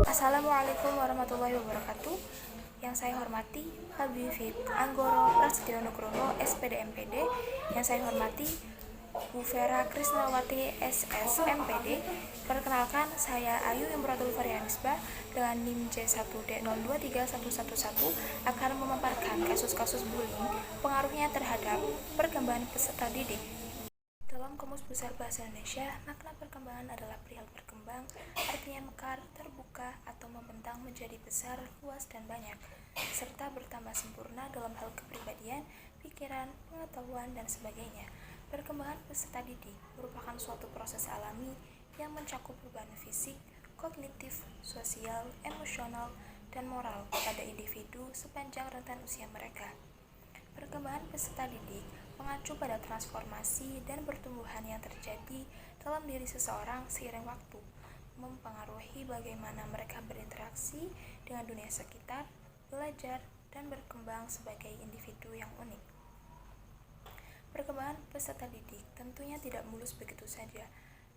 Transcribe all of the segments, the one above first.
Assalamualaikum warahmatullahi wabarakatuh. Yang saya hormati Pak Bivit Anggoro Prasetyo Nugroho SPD MPD. Yang saya hormati Bu Vera Krisnawati SS MPD. Perkenalkan, saya Ayu Imratul Varianisba dengan NIM J1D023111 akan memaparkan kasus-kasus bullying, pengaruhnya terhadap perkembangan peserta didik. Dalam Kamus Besar Bahasa Indonesia, makna perkembangan adalah perihal berkembang, artinya mekar, terbuka, atau membentang menjadi besar, luas, dan banyak, serta bertambah sempurna dalam hal kepribadian, pikiran, pengetahuan, dan sebagainya. Perkembangan peserta didik merupakan suatu proses alami yang mencakup perubahan fisik, kognitif, sosial, emosional, dan moral pada individu sepanjang rentan usia mereka. Perkembangan peserta didik mengacu pada transformasi dan pertumbuhan yang terjadi dalam diri seseorang seiring waktu, mempengaruhi bagaimana mereka berinteraksi dengan dunia sekitar, belajar, dan berkembang sebagai individu yang unik. Perkembangan peserta didik tentunya tidak mulus begitu saja.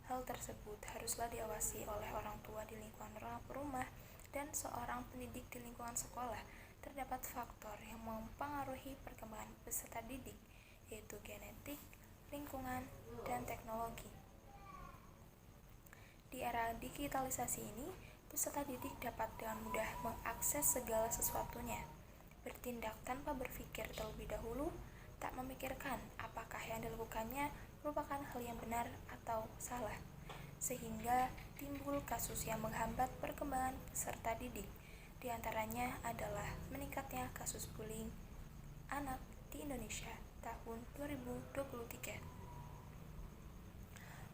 Hal tersebut haruslah diawasi oleh orang tua di lingkungan rumah dan seorang pendidik di lingkungan sekolah. Terdapat faktor yang mempengaruhi perkembangan peserta didik, yaitu genetik, lingkungan, dan teknologi. Di era digitalisasi ini, peserta didik dapat dengan mudah mengakses segala sesuatunya, bertindak tanpa berpikir terlebih dahulu, tak memikirkan apakah yang dilakukannya merupakan hal yang benar atau salah, sehingga timbul kasus yang menghambat perkembangan peserta didik. Di antaranya adalah meningkatnya kasus bullying anak di Indonesia tahun 2023.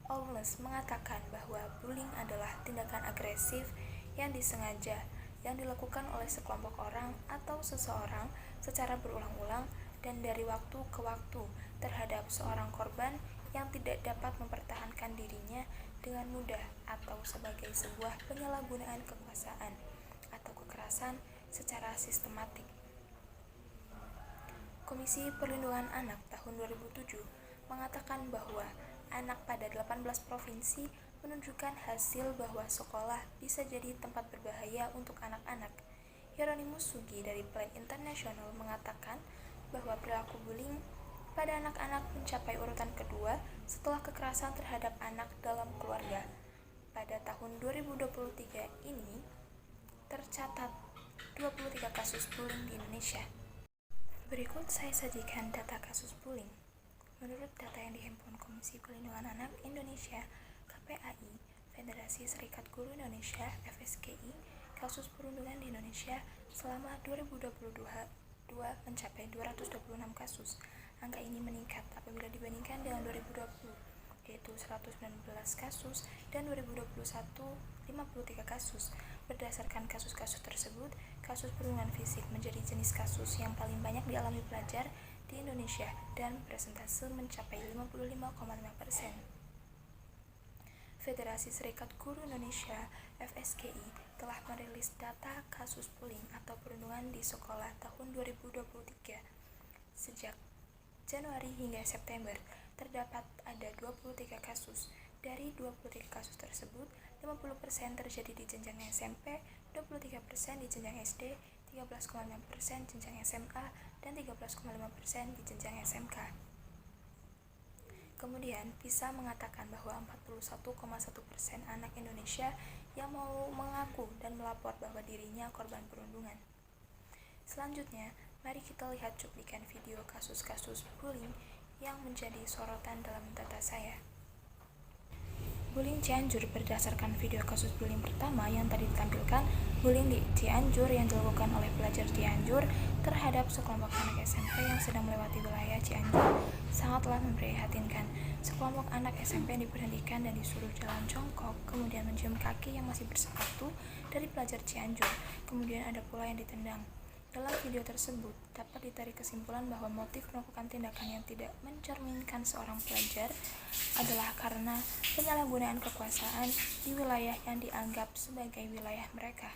Allness mengatakan bahwa bullying adalah tindakan agresif yang disengaja yang dilakukan oleh sekelompok orang atau seseorang secara berulang-ulang dan dari waktu ke waktu terhadap seorang korban yang tidak dapat mempertahankan dirinya dengan mudah atau sebagai sebuah penyalahgunaan kekuasaan atau kekerasan secara sistematik. Komisi Perlindungan Anak tahun 2007 mengatakan bahwa anak pada 18 provinsi menunjukkan hasil bahwa sekolah bisa jadi tempat berbahaya untuk anak-anak. Hieronymus Sugi dari Plan International mengatakan bahwa perilaku bullying pada anak-anak mencapai urutan kedua setelah kekerasan terhadap anak dalam keluarga. Pada tahun 2023 ini tercatat 23 kasus bullying di Indonesia. Berikut saya sajikan data kasus bullying. Menurut data yang dihimpun Komisi Perlindungan Anak Indonesia (KPAI), Federasi Serikat Guru Indonesia (FSGI), kasus perundungan di Indonesia selama 2022 mencapai 226 kasus. Angka ini meningkat apabila dibandingkan dengan 2020, yaitu 119 kasus, dan 2021 53 kasus. Berdasarkan kasus-kasus tersebut, kasus perundungan fisik menjadi jenis kasus yang paling banyak dialami pelajar di Indonesia dan persentase mencapai 55,5%. Federasi Serikat Guru Indonesia (FSGI) telah merilis data kasus bullying atau perundungan di sekolah tahun 2023. Sejak Januari hingga September, terdapat ada 23 kasus. Dari 23 kasus tersebut, 50% terjadi di jenjang SMP, 23% di jenjang SD, 13,5% jenjang SMA, dan 13,5% di jenjang SMK. Kemudian, PISA mengatakan bahwa 41,1% anak Indonesia yang mau mengaku dan melapor bahwa dirinya korban perundungan. Selanjutnya, mari kita lihat cuplikan video kasus-kasus bullying yang menjadi sorotan dalam data saya. Bullying Cianjur. Berdasarkan video kasus bullying pertama yang tadi ditampilkan, bullying di Cianjur yang dilakukan oleh pelajar Cianjur terhadap sekelompok anak SMP yang sedang melewati wilayah Cianjur sangatlah memprihatinkan. Sekelompok anak SMP diberhentikan dan disuruh jalan jongkok, kemudian mencium kaki yang masih bersepatu dari pelajar Cianjur. Kemudian ada pula yang ditendang. Dalam video tersebut, dapat ditarik kesimpulan bahwa motif melakukan tindakan yang tidak mencerminkan seorang pelajar adalah karena penyalahgunaan kekuasaan di wilayah yang dianggap sebagai wilayah mereka.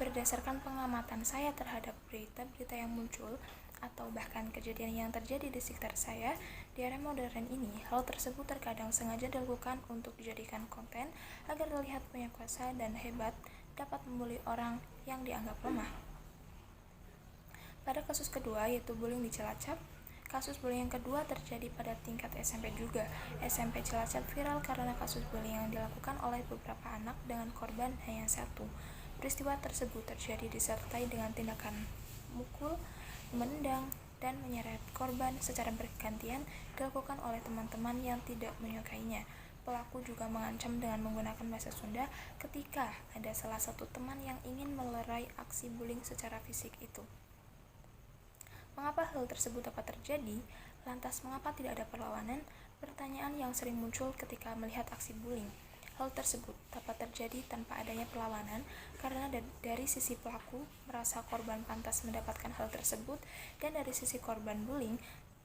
Berdasarkan pengamatan saya terhadap berita-berita yang muncul atau bahkan kejadian yang terjadi di sekitar saya, Di era modern ini, hal tersebut terkadang sengaja dilakukan untuk dijadikan konten agar terlihat punya kuasa dan hebat dapat membuli orang yang dianggap lemah. Pada kasus kedua, yaitu bullying di Cilacap, kasus bullying yang kedua terjadi pada tingkat SMP juga. SMP Cilacap viral karena kasus bullying yang dilakukan oleh beberapa anak dengan korban hanya satu. Peristiwa tersebut terjadi disertai dengan tindakan mukul, menendang, dan menyeret korban secara bergantian dilakukan oleh teman-teman yang tidak menyukainya. Pelaku juga mengancam dengan menggunakan bahasa Sunda ketika ada salah satu teman yang ingin melerai aksi bullying secara fisik itu. Mengapa hal tersebut dapat terjadi? Lantas mengapa tidak ada perlawanan? Pertanyaan yang sering muncul ketika melihat aksi bullying. Hal tersebut dapat terjadi tanpa adanya perlawanan karena dari sisi pelaku merasa korban pantas mendapatkan hal tersebut, dan dari sisi korban bullying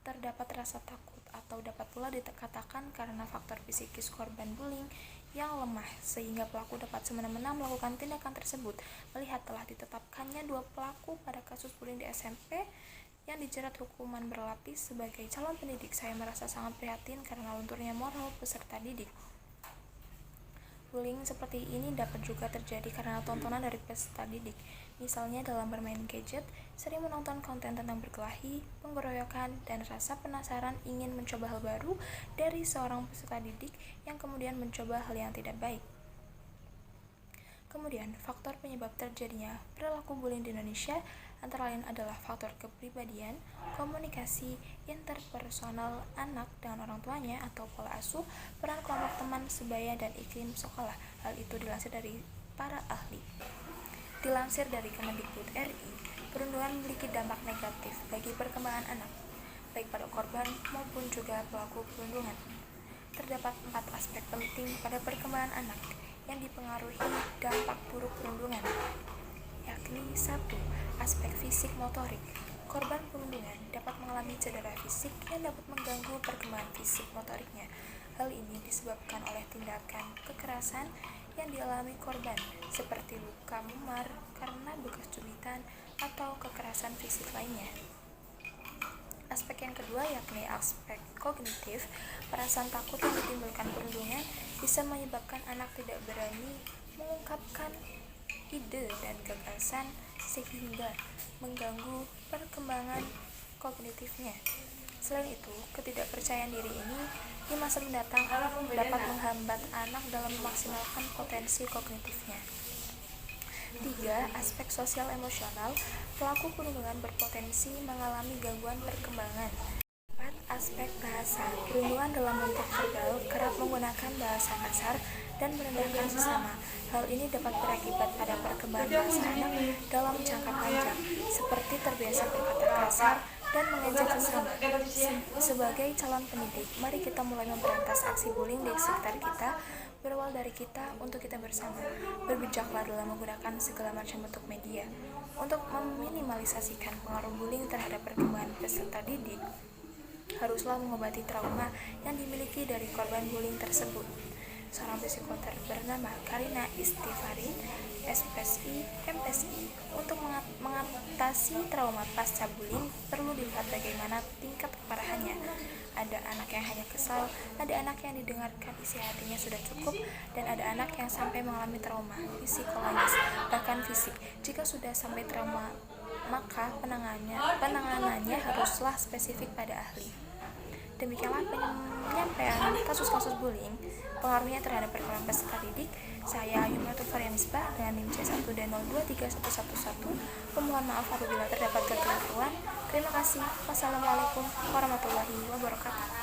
terdapat rasa takut, atau dapat pula dikatakan karena faktor psikis korban bullying yang lemah sehingga pelaku dapat semena-mena melakukan tindakan tersebut. Melihat telah ditetapkannya 2 pelaku pada kasus bullying di SMP yang dijerat hukuman berlapis sebagai calon pendidik, saya merasa sangat prihatin karena lunturnya moral peserta didik. Bullying seperti ini dapat juga terjadi karena tontonan dari peserta didik. Misalnya dalam bermain gadget, sering menonton konten tentang berkelahi, pengeroyokan, dan rasa penasaran ingin mencoba hal baru dari seorang peserta didik yang kemudian mencoba hal yang tidak baik. Kemudian, faktor penyebab terjadinya perilaku bullying di Indonesia antara lain adalah faktor kepribadian, komunikasi interpersonal anak dengan orang tuanya atau pola asuh, peran kelompok teman sebaya, dan iklim sekolah. Hal itu dilansir dari para ahli. Dilansir dari Kemendikbud RI, perundungan memiliki dampak negatif bagi perkembangan anak, baik pada korban maupun juga pelaku perundungan. Terdapat 4 aspek penting pada perkembangan anak yang dipengaruhi dampak buruk perundungan, yakni 1. Aspek fisik motorik. Korban perundungan dapat mengalami cedera fisik yang dapat mengganggu perkembangan fisik motoriknya. Hal ini disebabkan oleh tindakan kekerasan yang dialami korban, seperti luka memar karena bekas cubitan atau kekerasan fisik lainnya. Aspek yang kedua yakni aspek kognitif. Perasaan takut yang ditimbulkan perundungan bisa menyebabkan anak tidak berani mengungkapkan ide dan gagasan sehingga mengganggu perkembangan kognitifnya. Selain itu, ketidakpercayaan diri ini di masa mendatang dapat menghambat anak dalam memaksimalkan potensi kognitifnya. 3. Aspek sosial emosional. Pelaku perundungan berpotensi mengalami gangguan perkembangan. 4. Aspek bahasa. Perundungan dalam bentuk verbal kerap menggunakan bahasa kasar dan merendahkan sesama. Hal ini dapat berakibat pada perkembangan bahasa anak dalam jangka panjang, seperti terbiasa berkata kasar dan mengejek sesama. Sebagai calon pendidik, mari kita mulai memberantas aksi bullying di sekitar kita. Berawal dari kita untuk kita bersama. Berbijaklah dalam menggunakan segala macam bentuk media untuk meminimalisasikan pengaruh bullying terhadap perkembangan peserta didik. Haruslah mengobati trauma yang dimiliki dari korban bullying tersebut. Seorang psikoter bernama Karina Istighfari, SPSI, MPSI, untuk mengatasi trauma pasca bullying perlu dilihat bagaimana tingkat keparahannya. Ada anak yang hanya kesal, ada anak yang didengarkan isi hatinya sudah cukup, dan ada anak yang sampai mengalami trauma psikologis, bahkan fisik. Jika sudah sampai trauma, maka penanganannya haruslah spesifik pada ahli. Demikianlah penyampaian kasus-kasus bullying, pengaruhnya terhadap perkembangan peserta didik. Saya Yumnatul Faria Misbah dengan NIM C1 dan 023111. Mohon maaf apabila terdapat kekeliruan. Terima kasih. Wassalamualaikum warahmatullahi wabarakatuh.